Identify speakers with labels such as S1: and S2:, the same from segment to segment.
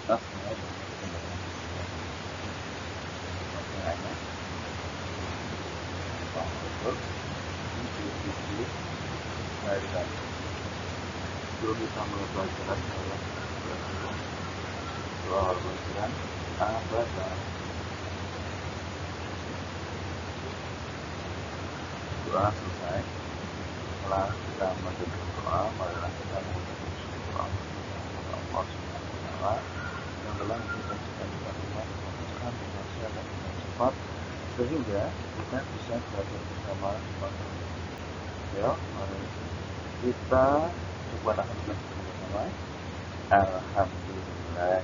S1: kita semua berkembang makanya Pak Betul ini dari tadi sebelum kita mulai pelajaran soal pelajaran abad doa selesai. Setelah kita mendengar doa, marilah kita mengucapkan doa kepada Allah Subhanahu wa Ta'ala yang telah memberikan kita nikmat kemudahan dengan dan dengan cepat sehingga kita bisa belajar bersama pada. Ya, mari kita coba akan bersama. Alhamdulillah.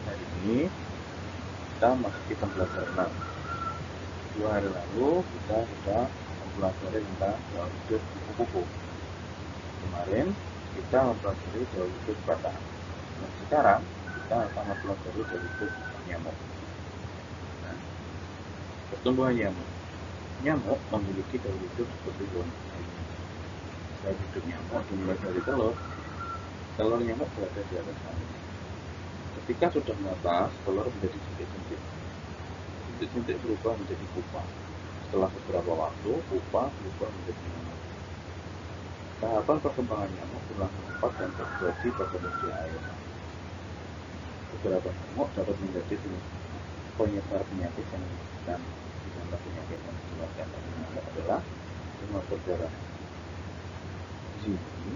S1: Hari ini kita masih pembelajaran 2 hari lalu kita sudah mempelajari tentang jauh hidup kupu-kupu. Kemarin kita mempelajari jauh hidup batang. Dan sekarang kita akan mempelajari jauh hidup nyamuk. Nah, pertumbuhan nyamuk. Nyamuk memiliki jauh hidup seperti hewan lainnya. Jauh hidup nyamuk dimulai dari telur. Telur nyamuk berada di atas tanah. Ketika sudah menetas, telur menjadi sintik-sintik. Sintik-sintik berubah menjadi pupa. Setelah beberapa waktu, pupa berubah menjadi nyamuk. Tahapan perkembangan nyamuk berlangsung cepat dan terjadi pada musim air. Beberapa nyamuk dapat menjadi penyebar penyakit yang mematikan. Contoh penyakit yang disebabkan oleh nyamuk adalah demam berdarah. Di sini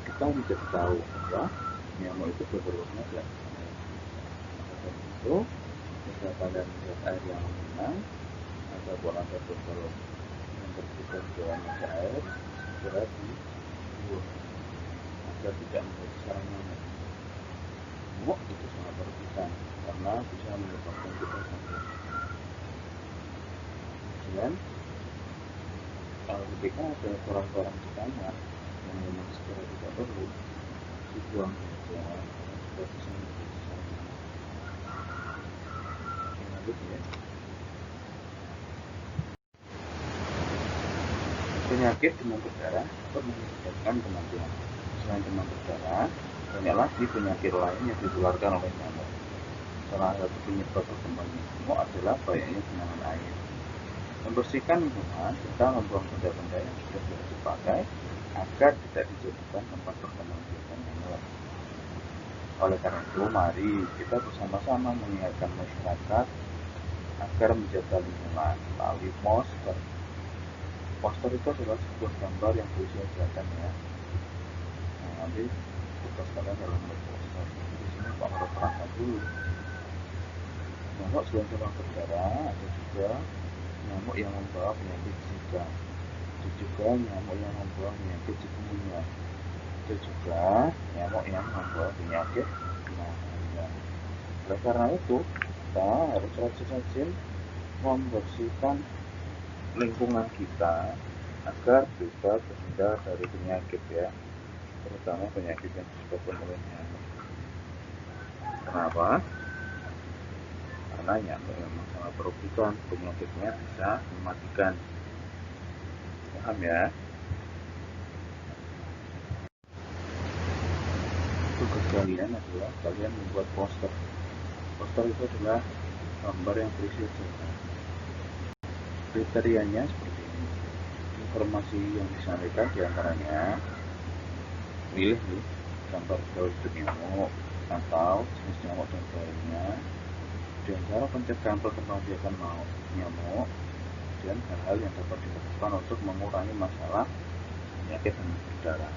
S1: kita menjadi tahu bahwa nyamuk itu berwarna dan itu bisa pada zat air yang mengenang atau pola terbentuk yang terbuka di dalam media air segera dibuang agar tidak menjadi sarang nyamuk. Nyamuk itu sangat merugikan karena bisa menyebabkan kita sakit. Kemudian ketika ada koran-koran di kamar yang memang segera tidak perlu dibuang saja karena sudah bisa menjadi sarang nyamuk. Lanjut ya. Penyakit demam berdarah dapat menyebabkan kematian. Selain demam berdarah, banyak lagi penyakit lain yang ditularkan oleh nyamuk. Salah satu penyebab perkembangan nyamuk adalah banyaknya genangan air. Membersihkan lingkungan, kita membuang benda-benda yang sudah tidak dipakai agar tidak dijadikan tempat perkembangan biakan nyamuk. Oleh karena itu, mari kita bersama-sama mengingatkan masyarakat agar menjaga lingkungan melalui poster. Poster itu adalah sebuah gambar yang berisi ajakan ya. Nah, nanti tugas kalian dalam membuat poster. Di sini Pak harus terangkan dulu. Nyamuk selain demam berdarah, ada juga nyamuk yang membawa penyakit Zika. Ada juga nyamuk yang membawa penyakit chikungunya. Ada juga nyamuk yang membawa penyakit malaria. Oleh karena itu, kita harus rajin-rajin membersihkan lingkungan kita agar bisa terhindar dari penyakit ya, terutama penyakit yang disebabkan oleh nyamuk. Kenapa? Karena nyamuk memang sangat merugikan, penyakitnya bisa mematikan. Paham ya? Tugas kalian adalah kalian membuat poster. Poster itu adalah gambar yang berisi ajakan. Kriterianya seperti ini. Informasi yang disampaikan diantaranya pilih nih gambar jauh hidup nyamuk atau jenis nyamuk dan lainnya, dan cara pencegahan perkembangan biakan nyamuk, dan hal-hal yang dapat dilakukan untuk mengurangi masalah penyakit demam berdarah.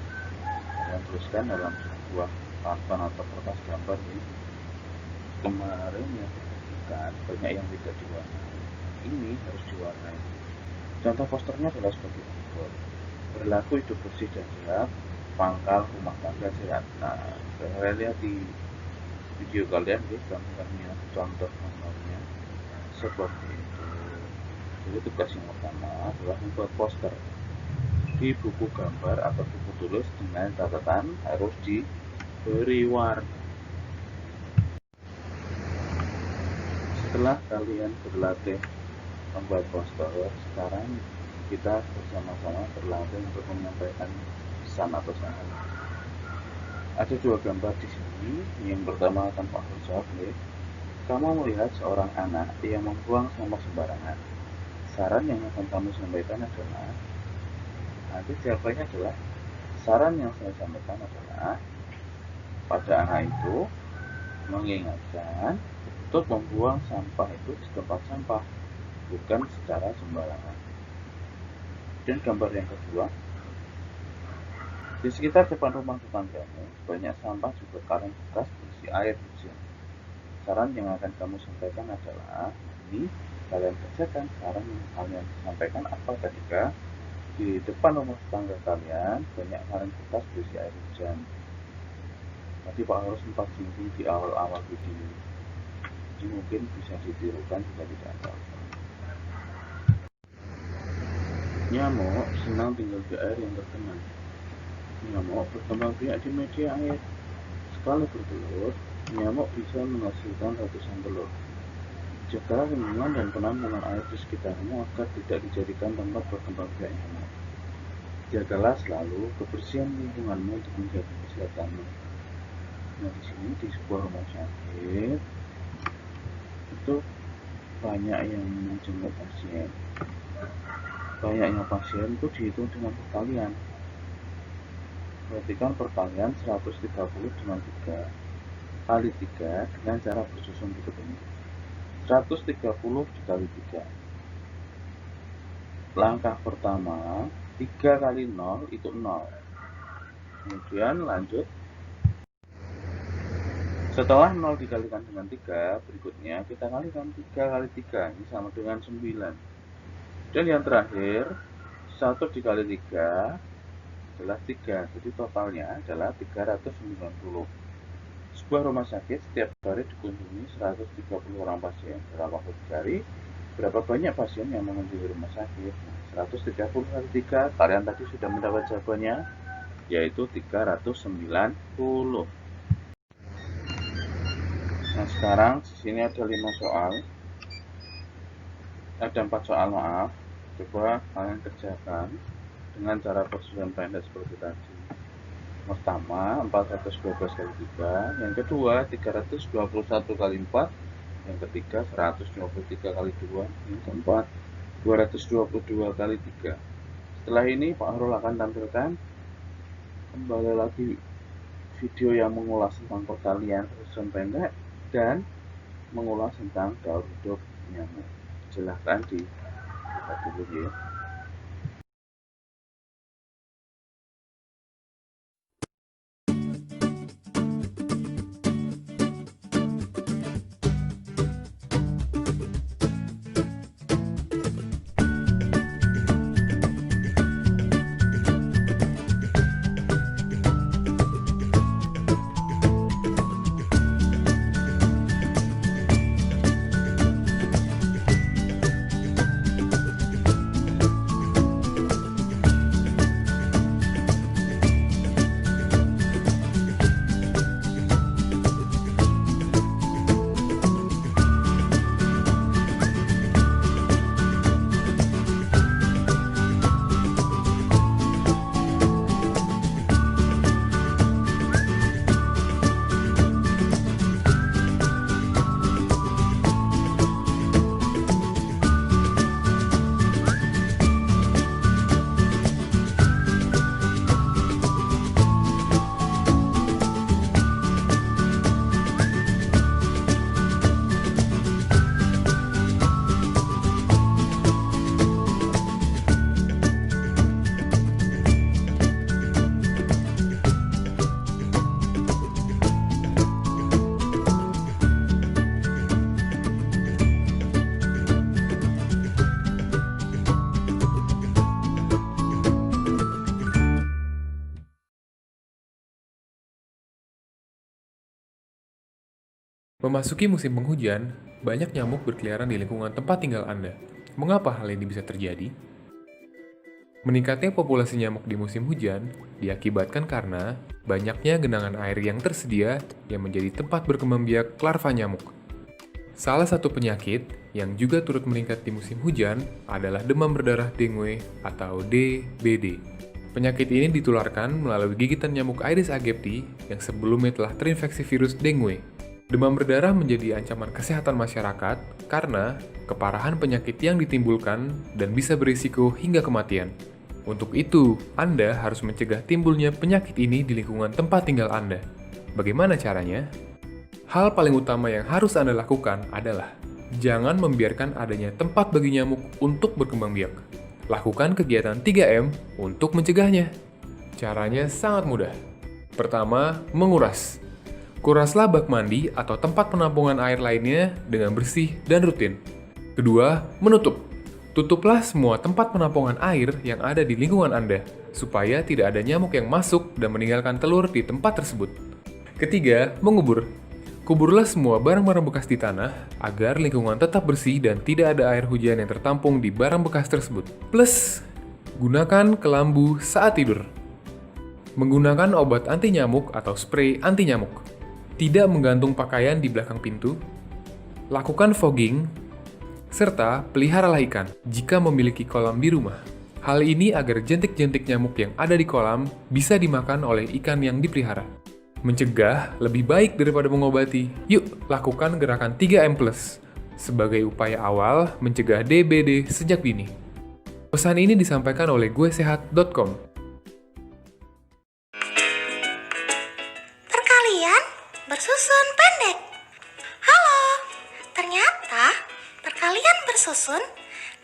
S1: Kalian tuliskan dalam sebuah papan atau kertas gambar ini. Kemarin yang diperhatikan banyak yang tidak diwarnai. Ini harus diwarnai. Contoh posternya adalah sebagai berikut. Berlaku hidup bersih dan sehat, pangkal rumah tangga sehat. Nah, kalian lihat di video kalian ya, gambarnya, contoh gambarnya seperti itu. Jadi tugas yang pertama adalah membuat poster di buku gambar atau buku tulis dengan catatan harus diberi warna. Setelah kalian berlatih membuat poster, sekarang kita bersama-sama berlatih untuk menyampaikan pesan atau saran. Ada dua gambar di sini. Yang pertama akan Pak Hur jawab, kamu melihat seorang anak yang membuang sampah sembarangan. Saran yang akan kamu sampaikan adalah, nanti jawabannya adalah, saran yang saya sampaikan adalah, pada anak itu mengingatkan untuk membuang sampah itu di tempat sampah, bukan secara sembarangan. Dan gambar yang kedua, di sekitar depan rumah tetanggamu banyak sampah juga karung bekas berisi air hujan. Saran yang akan kamu sampaikan adalah, ini kalian kerjakan saran yang kalian sampaikan apa ketika di depan rumah tetangga kalian banyak karung bekas berisi air hujan. Tadi Pak harus sempat singgung di awal-awal video, jadi mungkin bisa ditirukan jika tidak tahu. Nyamuk senang tinggal di air yang tergenang. Nyamuk berkembang biak di media air. Sekali bertelur, nyamuk bisa menghasilkan ratusan telur. Jagalah lingkungan dan penampungan air di sekitarmu agar tidak dijadikan tempat berkembang biak nyamuk. Jagalah selalu kebersihan lingkunganmu untuk menjaga kesehatanmu. Nah, di sini di sebuah rumah sakit itu banyak yang menjenguk pasien. Banyaknya pasien itu dihitung dengan perkalian. Perhatikan perkalian 130 dengan 3 kali 3 dengan cara bersusun berikut ini. 130 dikali 3. Langkah pertama, 3 kali 0 itu 0. Kemudian lanjut. Setelah 0 dikalikan dengan 3, berikutnya kita kalikan 3 kali 3, ini sama dengan 9. Dan yang terakhir, 1 dikali 3 adalah 3, jadi totalnya adalah 390. Sebuah rumah sakit setiap hari dikunjungi 130 orang pasien. Dalam waktu 3 hari, berapa banyak pasien yang mengunjungi rumah sakit? 130 kali 3, kalian tadi sudah mendapat jawabannya, yaitu 390. Nah, sekarang di sini ada 5 soal. Ada 4 soal, maaf. Coba kalian kerjakan dengan cara persusunan pendek seperti tadi. Pertama, 412 kali 3. Yang kedua, 321 kali 4. Yang ketiga, 123 kali 2. Yang keempat, 222 kali 3. Setelah ini, Pak Harul akan tampilkan kembali lagi video yang mengulas tentang perkalian persusunan pendek dan mengulas tentang gaur hidup nyamuk. Silahkan dilihat dulu ya.
S2: Memasuki musim penghujan, banyak nyamuk berkeliaran di lingkungan tempat tinggal Anda. Mengapa hal ini bisa terjadi? Meningkatnya populasi nyamuk di musim hujan diakibatkan karena banyaknya genangan air yang tersedia yang menjadi tempat berkembang biak larva nyamuk. Salah satu penyakit yang juga turut meningkat di musim hujan adalah demam berdarah dengue atau DBD. Penyakit ini ditularkan melalui gigitan nyamuk Aedes aegypti yang sebelumnya telah terinfeksi virus dengue. Demam berdarah menjadi ancaman kesehatan masyarakat karena keparahan penyakit yang ditimbulkan dan bisa berisiko hingga kematian. Untuk itu, Anda harus mencegah timbulnya penyakit ini di lingkungan tempat tinggal Anda. Bagaimana caranya? Hal paling utama yang harus Anda lakukan adalah jangan membiarkan adanya tempat bagi nyamuk untuk berkembang biak. Lakukan kegiatan 3M untuk mencegahnya. Caranya sangat mudah. Pertama, menguras. Kuraslah bak mandi atau tempat penampungan air lainnya dengan bersih dan rutin. Kedua, menutup. Tutuplah semua tempat penampungan air yang ada di lingkungan Anda, supaya tidak ada nyamuk yang masuk dan meninggalkan telur di tempat tersebut. Ketiga, mengubur. Kuburlah semua barang-barang bekas di tanah agar lingkungan tetap bersih dan tidak ada air hujan yang tertampung di barang bekas tersebut. Plus, gunakan kelambu saat tidur. Menggunakan obat anti nyamuk atau spray anti nyamuk. Tidak menggantung pakaian di belakang pintu. Lakukan fogging, serta peliharalah ikan jika memiliki kolam di rumah. Hal ini agar jentik-jentik nyamuk yang ada di kolam bisa dimakan oleh ikan yang dipelihara. Mencegah lebih baik daripada mengobati. Yuk, lakukan gerakan 3M+, sebagai upaya awal mencegah DBD sejak dini. Pesan ini disampaikan oleh guesehat.com.
S3: Perkalian bersusun pendek. Halo, ternyata perkalian bersusun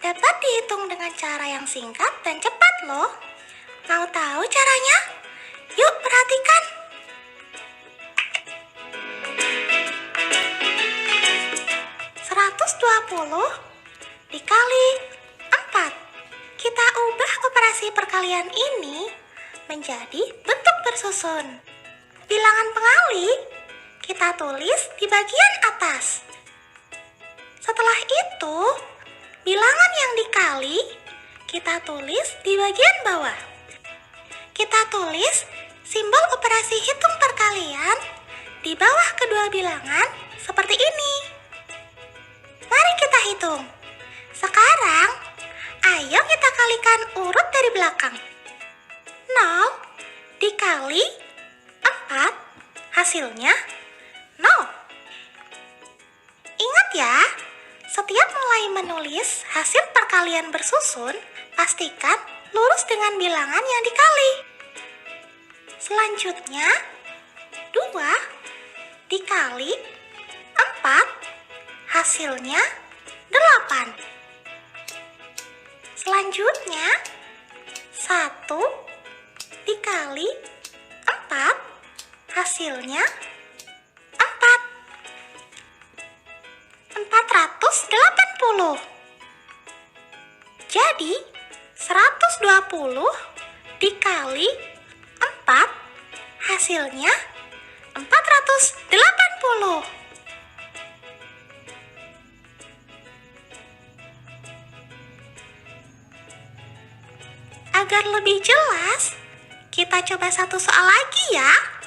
S3: dapat dihitung dengan cara yang singkat dan cepat loh. Mau tahu caranya? Yuk perhatikan. 120 dikali 4. Kita ubah operasi perkalian ini menjadi bentuk bersusun. Bilangan pengali kita tulis di bagian atas. Setelah itu, bilangan yang dikali kita tulis di bagian bawah. Kita tulis simbol operasi hitung perkalian di bawah kedua bilangan seperti ini. Mari kita hitung. Sekarang, ayo kita kalikan urut dari belakang. 0 dikali 4, hasilnya 0. Ingat ya, setiap mulai menulis hasil perkalian bersusun, pastikan lurus dengan bilangan yang dikali. Selanjutnya, 2 dikali 4, hasilnya 8. Selanjutnya, 1 dikali 4, hasilnya 4. 480. Jadi, 120 dikali 4, hasilnya 480. Agar lebih jelas, kita coba satu soal lagi ya.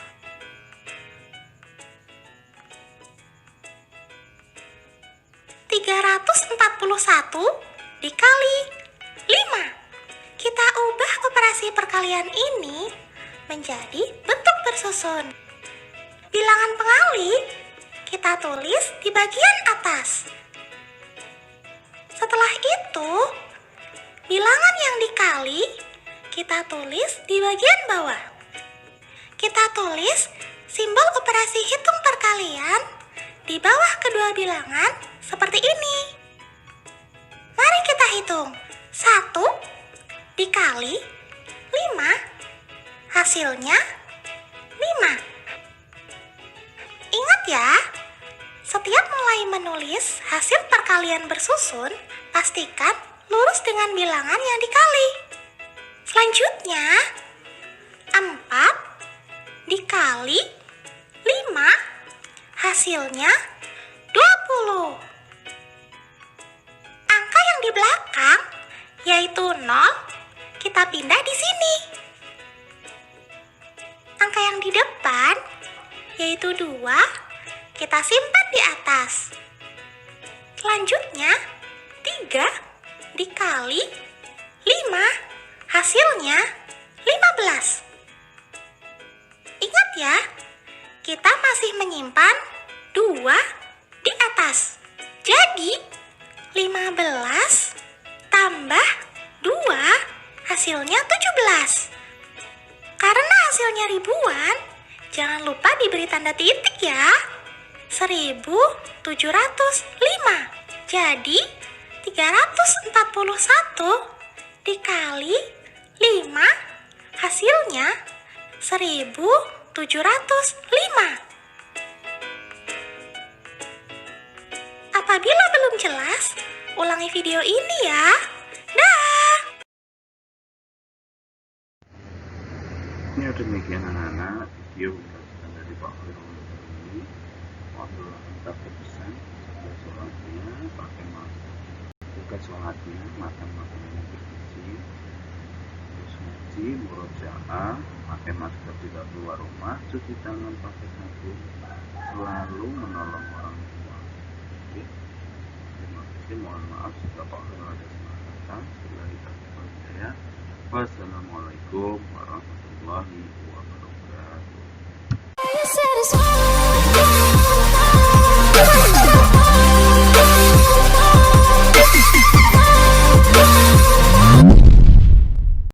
S3: satu dikali 5. Kita ubah operasi perkalian ini menjadi bentuk bersusun. Bilangan pengali kita tulis di bagian atas. Setelah itu, bilangan yang dikali kita tulis di bagian bawah. Kita tulis simbol operasi hitung perkalian di bawah kedua bilangan seperti ini. Mari kita hitung. 1 dikali 5, hasilnya 5. Ingat ya, setiap mulai menulis hasil perkalian bersusun, pastikan lurus dengan bilangan yang dikali. Selanjutnya, 4 dikali 5, hasilnya 20. Angka yang di belakang, yaitu 0, kita pindah di sini. Angka yang di depan, yaitu 2, kita simpan di atas. Selanjutnya, 3 dikali 5, hasilnya 15. 15. Ingat ya, kita masih menyimpan 2 di atas. Jadi, 15 tambah 2 hasilnya 17. Karena hasilnya ribuan, jangan lupa diberi tanda titik ya. 1705. Jadi, 341 dikali 5 hasilnya 1705. Apabila belum jelas, ulangi video ini ya. Dah.
S1: Ya demikian anak-anak video pembelajaran dari Pak Khairul ini. Waktu kita berpesan setelah sholatnya pakai masker, buka sholatnya makan makanan yang bergizi, terus ngaji murojaah, pakai masker tidak keluar rumah, cuci tangan pakai sabun, selalu menolong orang tua. Oke, terima kasih, mohon maaf jika Pak Khairul ada salah kata. Billahi taufiq wal hidayah. Wassalamualaikum warahmatullahi wabarakatuh.